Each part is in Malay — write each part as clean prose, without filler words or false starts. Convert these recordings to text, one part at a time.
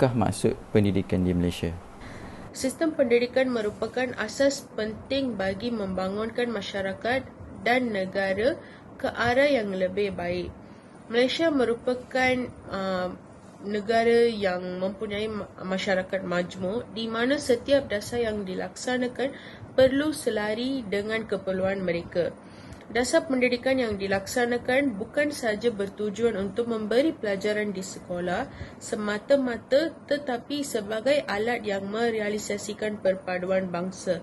Apakah maksud pendidikan di Malaysia? Sistem pendidikan merupakan asas penting bagi membangunkan masyarakat dan negara ke arah yang lebih baik. Malaysia merupakan negara yang mempunyai masyarakat majmuk di mana setiap dasar yang dilaksanakan perlu selari dengan keperluan mereka. Dasar pendidikan yang dilaksanakan bukan sahaja bertujuan untuk memberi pelajaran di sekolah semata-mata tetapi sebagai alat yang merealisasikan perpaduan bangsa.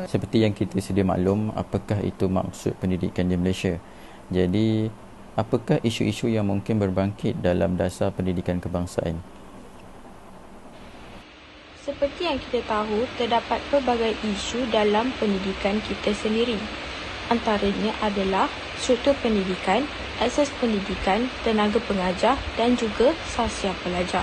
Seperti yang kita sedia maklum, apakah itu maksud pendidikan di Malaysia? Jadi, apakah isu-isu yang mungkin berbangkit dalam dasar pendidikan kebangsaan? Seperti yang kita tahu, terdapat pelbagai isu dalam pendidikan kita sendiri. Antaranya adalah struktur pendidikan, akses pendidikan, tenaga pengajar dan juga sasiar pelajar.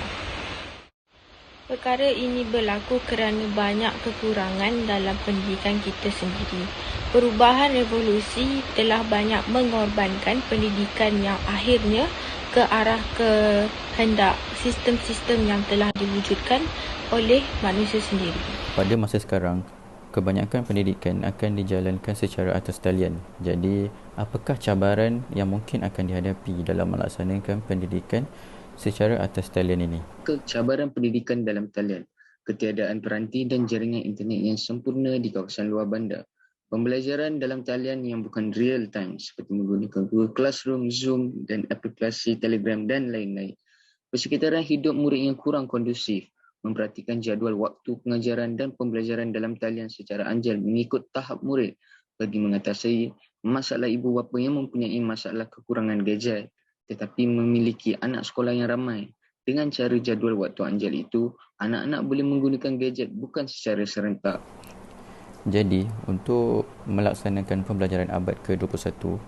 Perkara ini berlaku kerana banyak kekurangan dalam pendidikan kita sendiri. Perubahan revolusi telah banyak mengorbankan pendidikan yang akhirnya ke arah kehendak sistem-sistem yang telah diwujudkan oleh manusia sendiri. Pada masa sekarang, kebanyakan pendidikan akan dijalankan secara atas talian. Jadi, apakah cabaran yang mungkin akan dihadapi dalam melaksanakan pendidikan secara atas talian ini? Cabaran pendidikan dalam talian, ketiadaan peranti dan jaringan internet yang sempurna di kawasan luar bandar, pembelajaran dalam talian yang bukan real time seperti menggunakan Google Classroom, Zoom dan aplikasi Telegram dan lain-lain, persekitaran hidup murid yang kurang kondusif, memperhatikan jadual waktu pengajaran dan pembelajaran dalam talian secara anjal mengikut tahap murid bagi mengatasi masalah ibu bapa yang mempunyai masalah kekurangan gadget tetapi memiliki anak sekolah yang ramai. Dengan cara jadual waktu anjal itu, anak-anak boleh menggunakan gadget bukan secara serentak. Jadi, untuk melaksanakan pembelajaran abad ke-21,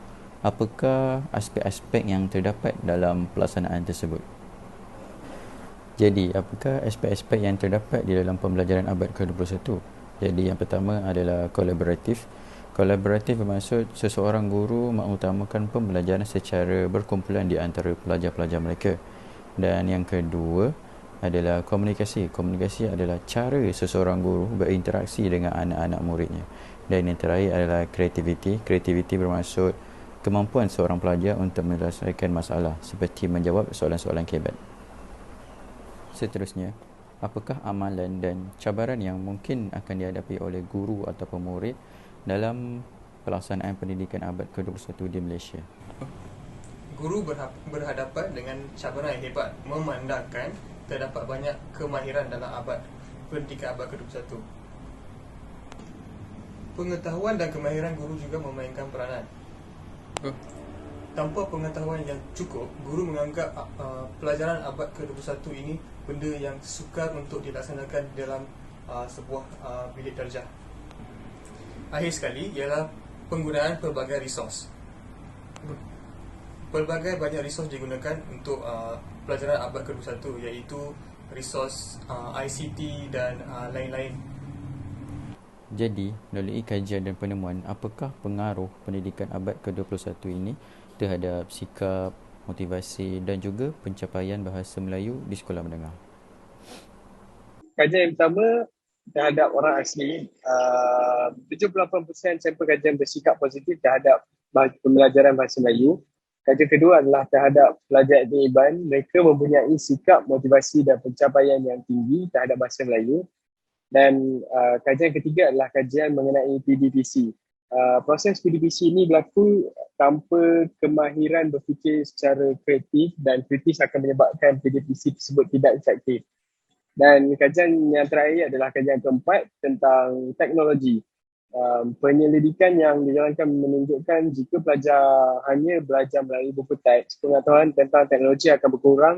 apakah aspek-aspek yang terdapat dalam pelaksanaan tersebut? Jadi, apakah aspek-aspek yang terdapat di dalam pembelajaran abad ke-21? Jadi, yang pertama adalah kolaboratif. Kolaboratif bermaksud seseorang guru mengutamakan pembelajaran secara berkumpulan di antara pelajar-pelajar mereka. Dan yang kedua adalah komunikasi. Komunikasi adalah cara seseorang guru berinteraksi dengan anak-anak muridnya. Dan yang terakhir adalah kreativiti. Kreativiti bermaksud kemampuan seorang pelajar untuk menyelesaikan masalah seperti menjawab soalan-soalan kebat. Seterusnya, apakah amalan dan cabaran yang mungkin akan dihadapi oleh guru atau murid dalam pelaksanaan pendidikan abad ke-21 di Malaysia? Guru berhadapan dengan cabaran yang hebat memandangkan terdapat banyak kemahiran dalam pendidikan abad ke-21. Pengetahuan dan kemahiran guru juga memainkan peranan. Tanpa pengetahuan yang cukup, guru menganggap pelajaran abad ke-21 ini benda yang sukar untuk dilaksanakan dalam sebuah bilik darjah. Akhir sekali ialah penggunaan pelbagai resource. Pelbagai banyak resource digunakan untuk pelajaran abad ke-21 iaitu resource ICT dan lain-lain. Jadi, melalui kajian dan penemuan, apakah pengaruh pendidikan abad ke-21 ini terhadap sikap, motivasi dan juga pencapaian bahasa Melayu di sekolah menengah? Kajian yang pertama terhadap orang asli, 78% sampel kajian bersikap positif terhadap pembelajaran bahasa Melayu. Kajian kedua adalah terhadap pelajar etnik Iban, mereka mempunyai sikap, motivasi dan pencapaian yang tinggi terhadap bahasa Melayu. Dan kajian ketiga adalah kajian mengenai PDPC. Proses PDPC ini berlaku tanpa kemahiran berfikir secara kreatif dan kritis akan menyebabkan PDPC tersebut tidak efektif. Dan kajian yang terakhir adalah kajian keempat tentang teknologi. Penyelidikan yang dijalankan menunjukkan jika pelajar hanya belajar melalui buku teks, pengetahuan tentang teknologi akan berkurang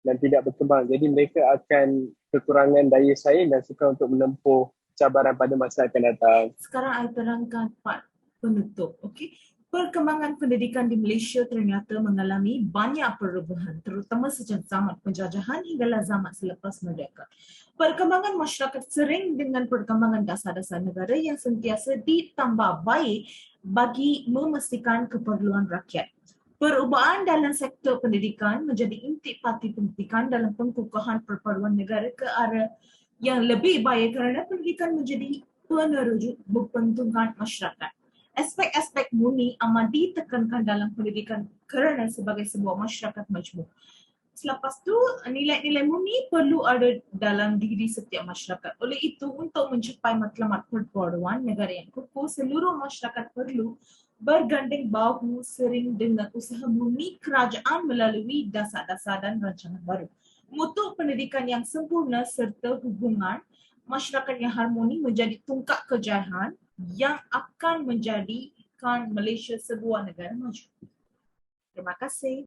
dan tidak berkembang. Jadi mereka akan kekurangan daya saing dan suka untuk menempuh cabaran pada masa akan datang. Sekarang saya terangkan part penutup. Okey. Perkembangan pendidikan di Malaysia ternyata mengalami banyak perubahan, terutama sejak zaman penjajahan hinggalah zaman selepas merdeka. Perkembangan masyarakat sering dengan perkembangan dasar-dasar negara yang sentiasa ditambah baik bagi memastikan keperluan rakyat. Perubahan dalam sektor pendidikan menjadi intisari pendidikan dalam pengukuhan perpaduan negara ke arah yang lebih baik kerana pendidikan menjadi penerujuk berpentungan masyarakat. Aspek-aspek murni amat ditekankan dalam pendidikan kerana sebagai sebuah masyarakat majmuk. Selepas tu, nilai-nilai murni perlu ada dalam diri setiap masyarakat. Oleh itu, untuk mencapai matlamat perpaduan negara yang kukuh, seluruh masyarakat perlu berganding bahu sering dengan usaha murni kerajaan melalui dasar-dasar dan rancangan baru. Mutu pendidikan yang sempurna serta hubungan masyarakat yang harmoni menjadi tungkak kejayaan yang akan menjadikan Malaysia sebuah negara maju. Terima kasih.